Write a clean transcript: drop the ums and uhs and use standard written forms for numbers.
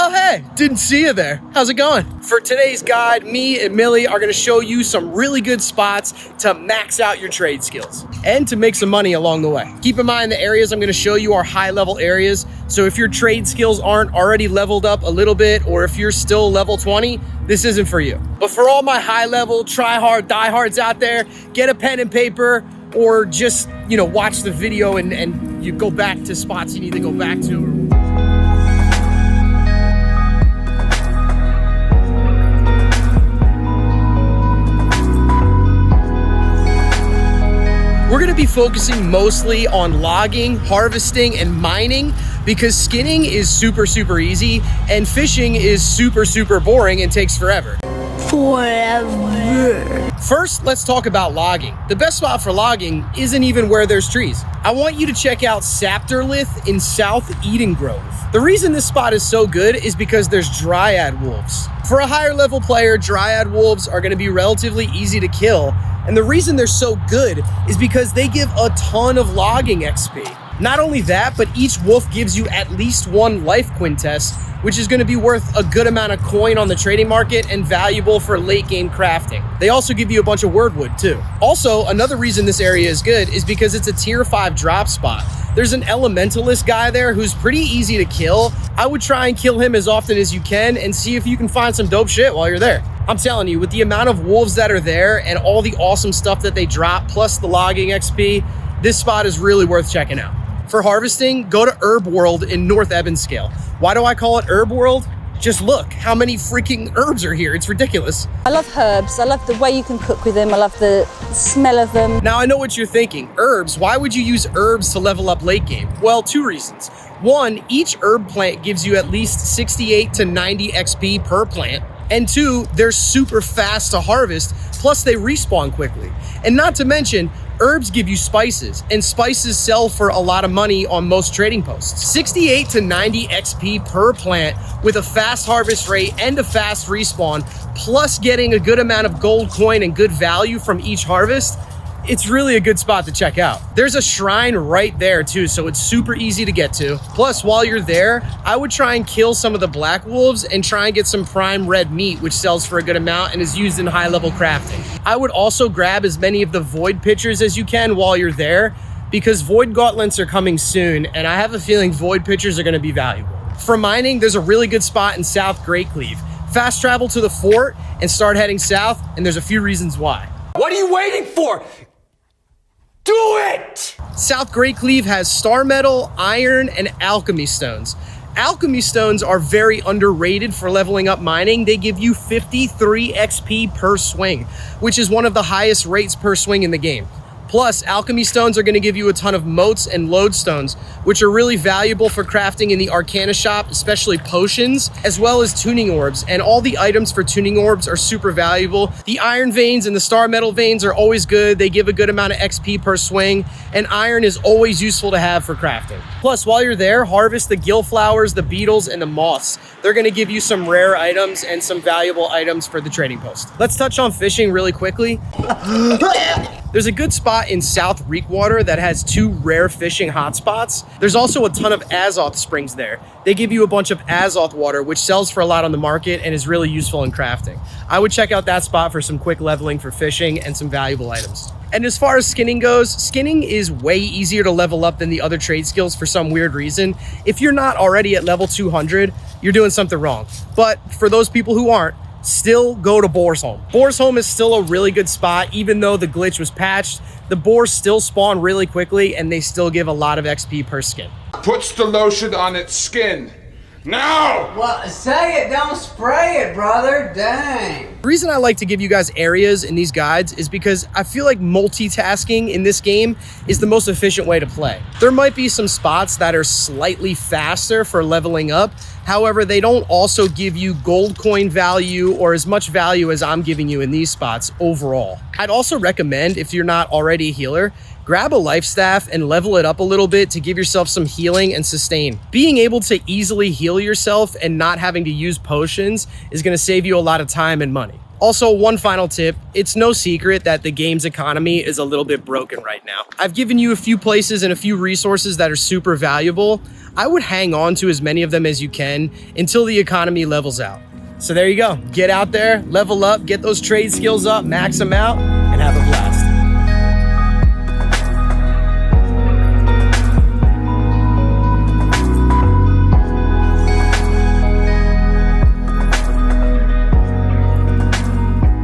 Oh, hey, didn't see you there. How's it going? For today's guide, me and Millie are gonna show you some really good spots to max out your trade skills and to make some money along the way. Keep in mind the areas I'm gonna show you are high level areas. So if your trade skills aren't already leveled up a little bit, or if you're still level 20, this isn't for you. But for all my high level, try hard, die hards out there, get a pen and paper, or just, watch the video and you go back to spots you need to go back to. We're gonna be focusing mostly on logging, harvesting, and mining because skinning is super easy and fishing is super boring and takes forever. First, let's talk about logging. The best spot for logging isn't even where there's trees. I want you to check out Sapterlith in South Eden Grove. The reason this spot is so good is because there's dryad wolves. For a higher level player, dryad wolves are gonna be relatively easy to kill. And the reason they're so good is because they give a ton of logging XP. Not only that, but each wolf gives you at least one life quintess, which is gonna be worth a good amount of coin on the trading market and valuable for late game crafting. They also give you a bunch of wordwood too. Also, another reason this area is good is because it's a tier 5 drop spot. There's an elementalist guy there who's pretty easy to kill. I would try and kill him as often as you can and see if you can find some dope shit while you're there. I'm telling you, with the amount of wolves that are there and all the awesome stuff that they drop, plus the logging XP, this spot is really worth checking out. For harvesting, go to Herb World in North Ebonscale. Why do I call it Herb World? Just look how many freaking herbs are here. It's ridiculous. I love herbs. I love the way you can cook with them. I love the smell of them. Now I know what you're thinking. Herbs, why would you use herbs to level up late game? Well, 2 reasons. One, each herb plant gives you at least 68 to 90 XP per plant. And 2, they're super fast to harvest, plus they respawn quickly. And not to mention, herbs give you spices, and spices sell for a lot of money on most trading posts. 68 to 90 XP per plant with a fast harvest rate and a fast respawn, plus getting a good amount of gold coin and good value from each harvest. It's really a good spot to check out. There's a shrine right there too, so it's super easy to get to. Plus, while you're there, I would try and kill some of the black wolves and try and get some prime red meat, which sells for a good amount and is used in high level crafting. I would also grab as many of the void pitchers as you can while you're there, because void gauntlets are coming soon, and I have a feeling void pitchers are gonna be valuable. For mining, there's a really good spot in South Greatcleave. Fast travel to the fort and start heading south, and there's a few reasons why. What are you waiting for? Do it! South Greatcleave has star metal, iron, and alchemy stones. Alchemy stones are very underrated for leveling up mining. They give you 53 XP per swing, which is one of the highest rates per swing in the game. Plus, alchemy stones are going to give you a ton of motes and lodestones, which are really valuable for crafting in the Arcana shop, especially potions, as well as tuning orbs. And all the items for tuning orbs are super valuable. The iron veins and the star metal veins are always good. They give a good amount of XP per swing, and iron is always useful to have for crafting. Plus, while you're there, harvest the gillflowers, the beetles, and the moths. They're going to give you some rare items and some valuable items for the trading post. Let's touch on fishing really quickly. There's a good spot in South Reekwater that has 2 rare fishing hotspots. There's also a ton of Azoth springs there. They give you a bunch of Azoth water, which sells for a lot on the market and is really useful in crafting. I would check out that spot for some quick leveling for fishing and some valuable items. And as far as skinning goes, skinning is way easier to level up than the other trade skills for some weird reason. If you're not already at level 200, you're doing something wrong. But for those people who aren't, still go to Boar's Home. Boar's Home is still a really good spot, even though the glitch was patched. The boars still spawn really quickly, and they still give a lot of XP per skin. Puts the lotion on its skin. No! Well, say it, don't spray it, brother. Dang. The reason I like to give you guys areas in these guides is because I feel like multitasking in this game is the most efficient way to play. There might be some spots that are slightly faster for leveling up. However, they don't also give you gold coin value or as much value as I'm giving you in these spots overall. I'd also recommend, if you're not already a healer, grab a life staff and level it up a little bit to give yourself some healing and sustain. Being able to easily heal yourself and not having to use potions is going to save you a lot of time and money. Also, one final tip, it's no secret that the game's economy is a little bit broken right now. I've given you a few places and a few resources that are super valuable. I would hang on to as many of them as you can until the economy levels out. So there you go, get out there, level up, get those trade skills up, max them out, and have a blast.